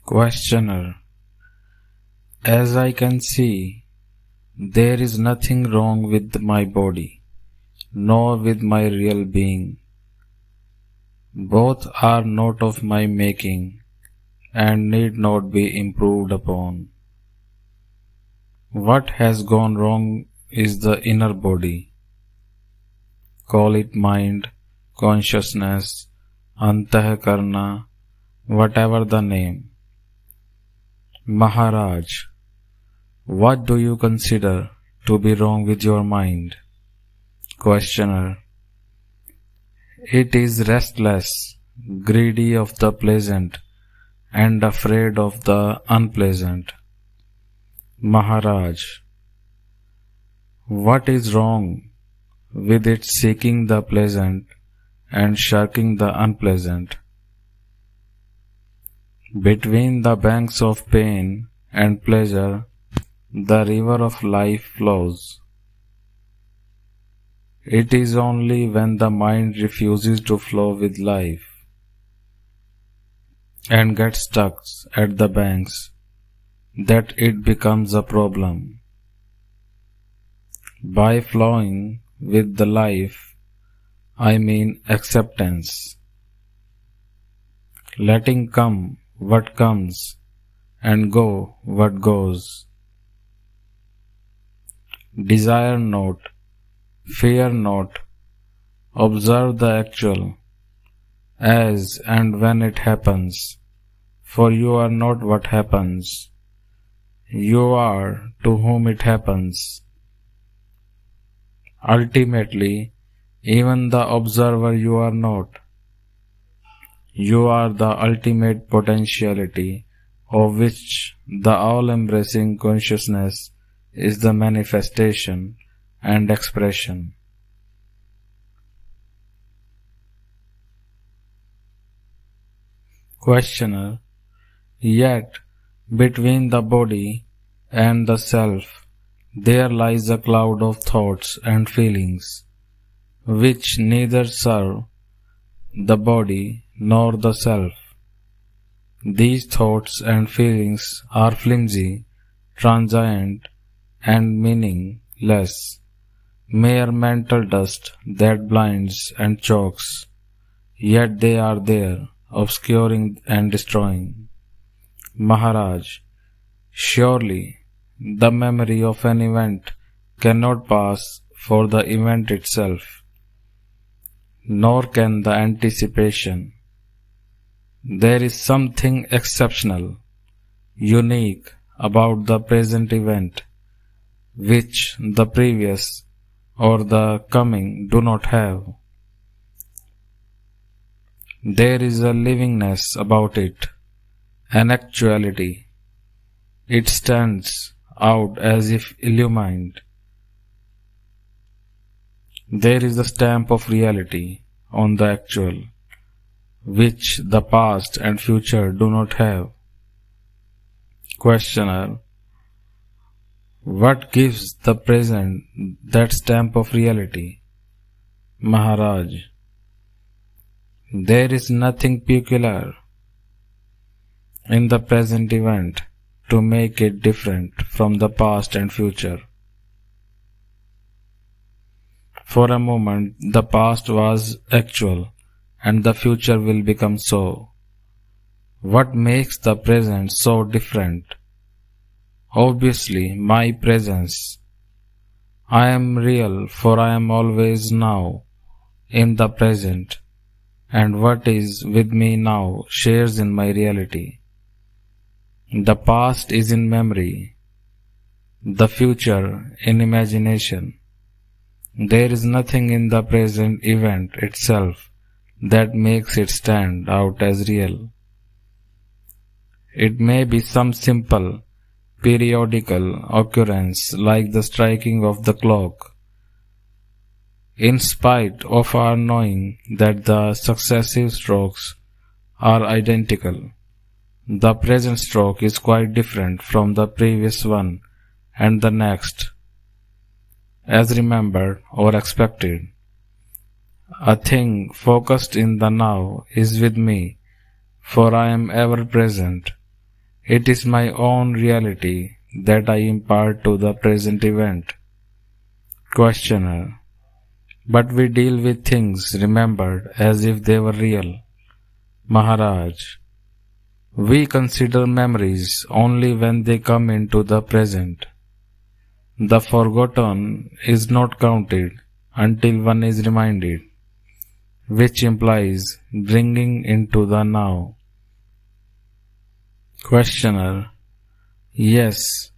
Questioner: As I can see, there is nothing wrong with my body, nor with my real being. Both are not of my making, and need not be improved upon. What has gone wrong is the inner body. Call it mind, consciousness, antahkarna, whatever the name. Maharaj, what do you consider to be wrong with your mind? Questioner: It is restless, greedy of the pleasant, and afraid of the unpleasant. Maharaj, what is wrong with it seeking the pleasant and shirking the unpleasant? Between the banks of pain and pleasure, the river of life flows. It is only when the mind refuses to flow with life and gets stuck at the banks that it becomes a problem. By flowing with the life, I mean acceptance, letting come what comes and go what goes. Desire not, fear not, observe the actual, as and when it happens, for you are not what happens. You are to whom it happens. Ultimately, even the observer you are not. You are the ultimate potentiality of which the all-embracing consciousness is the manifestation and expression. Questioner: Yet, between the body and the self, there lies a cloud of thoughts and feelings, which neither serve the body nor the self. These thoughts and feelings are flimsy, transient, and meaningless, mere mental dust that blinds and chokes, yet they are there, obscuring and destroying. Maharaj, surely the memory of an event cannot pass for the event itself, nor can the anticipation. There is something exceptional, unique about the present event, which the previous or the coming do not have. There is a livingness about it, an actuality. It stands out as if illumined. There is a stamp of reality on the actual, which the past and future do not have. Questioner: What gives the present that stamp of reality? Maharaj, there is nothing peculiar in the present event to make it different from the past and future. For a moment, the past was actual, and the future will become so. What makes the present so different? Obviously, my presence. I am real, for I am always now, in the present, and what is with me now shares in my reality. The past is in memory, the future in imagination. There is nothing in the present event itself that makes it stand out as real. It may be some simple, periodical occurrence like the striking of the clock. In spite of our knowing that the successive strokes are identical, the present stroke is quite different from the previous one and the next, as remembered or expected. A thing focused in the now is with me, for I am ever present, It is my own reality that I impart to the present event. Questioner. But we deal with things remembered as if they were real. Maharaj. We consider memories only when they come into the present. The forgotten is not counted until one is reminded, which implies bringing into the now. Questioner. Yes,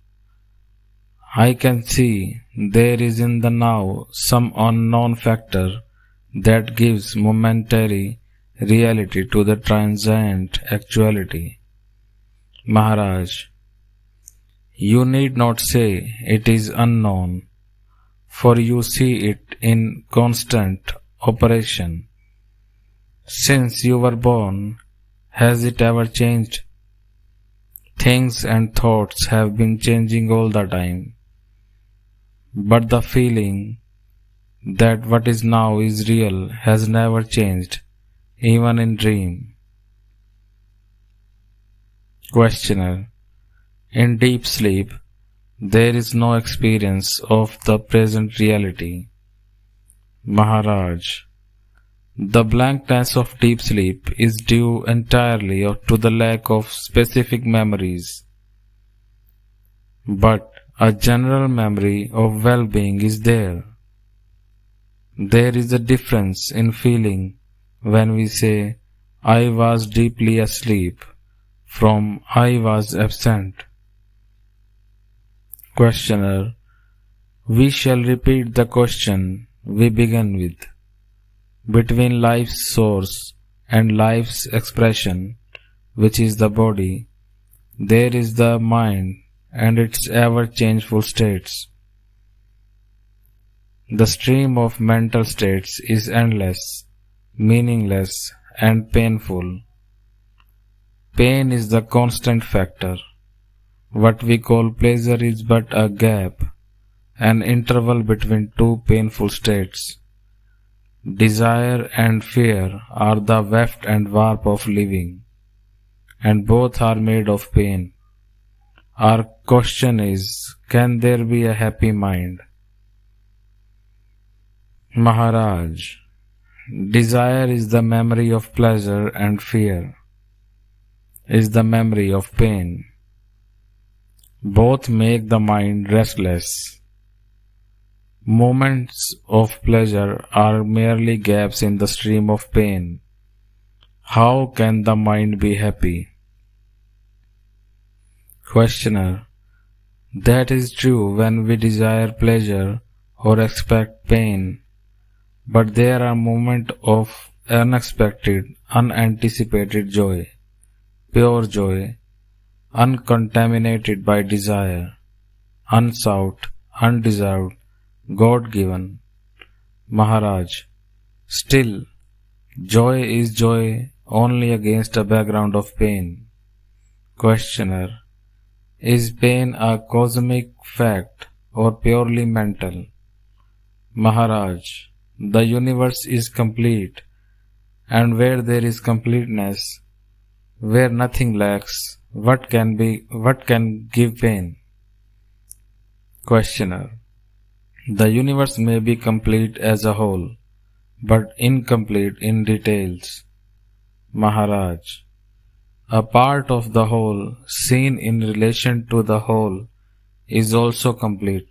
I can see there is in the now some unknown factor that gives momentary reality to the transient actuality. Maharaj. You need not say it is unknown, for you see it in constant operation. Since you were born, has it ever changed? Things and thoughts have been changing all the time. But the feeling that what is now is real has never changed, even in dream. Questioner. In deep sleep, there is no experience of the present reality. Maharaj. The blankness of deep sleep is due entirely to the lack of specific memories. But a general memory of well-being is there. There is a difference in feeling when we say, I was deeply asleep, from I was absent. Questioner. We shall repeat the question we began with. Between life's source and life's expression, which is the body, there is the mind and its ever-changeful states. The stream of mental states is endless, meaningless, and painful. Pain is the constant factor. What we call pleasure is but a gap, an interval between two painful states. Desire and fear are the weft and warp of living, and both are made of pain. Our question is, can there be a happy mind? Maharaj. Desire is the memory of pleasure and fear is the memory of pain. Both make the mind restless. Moments of pleasure are merely gaps in the stream of pain. How can the mind be happy? Questioner. That is true when we desire pleasure or expect pain, but there are moments of unexpected, unanticipated joy, pure joy, uncontaminated by desire, unsought, undeserved, God-given. Maharaj. Still, joy is joy only against a background of pain. Questioner. Is pain a cosmic fact or purely mental? Maharaj. The universe is complete, and where there is completeness, where nothing lacks, what can give pain? Questioner. The universe may be complete as a whole, but incomplete in details. Maharaj. A part of the whole seen in relation to the whole is also complete.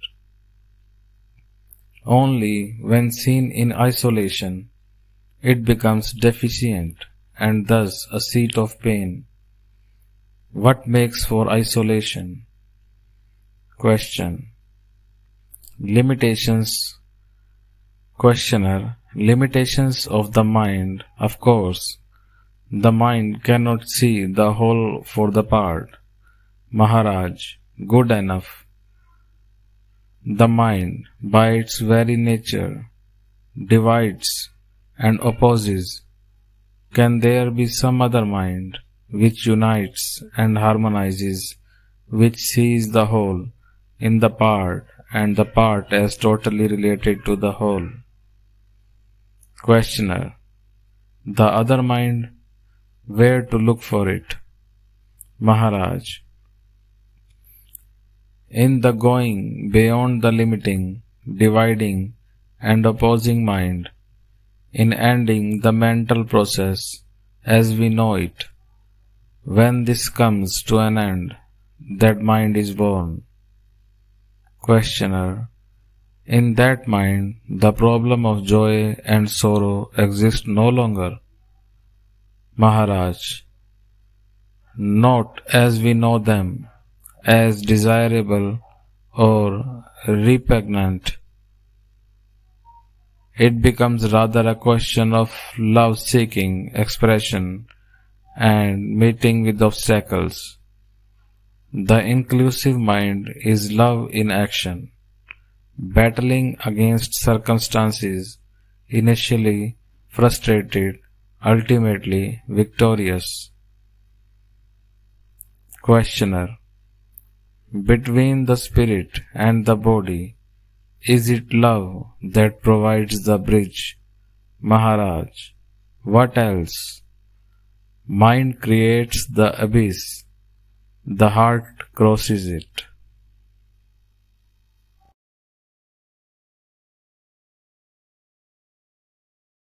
Only when seen in isolation, it becomes deficient and thus a seat of pain. What makes for isolation? Question. Limitations. Questioner. Limitations of the mind, of course. The mind cannot see the whole for the part. Maharaj. Good enough. The mind, by its very nature, divides and opposes. Can there be some other mind which unites and harmonizes, which sees the whole in the part and the part as totally related to the whole? Questioner. The other mind, where to look for it? Maharaj. In the going beyond the limiting, dividing, and opposing mind, in ending the mental process as we know it. When this comes to an end, that mind is born. Questioner. In that mind, the problem of joy and sorrow exists no longer. Maharaj. Not as we know them, as desirable or repugnant. It becomes rather a question of love-seeking expression and meeting with obstacles. The inclusive mind is love in action, battling against circumstances, initially frustrated, ultimately victorious. Questioner. Between the spirit and the body, is it love that provides the bridge? Maharaj. What else? Mind creates the abyss. The heart crosses it.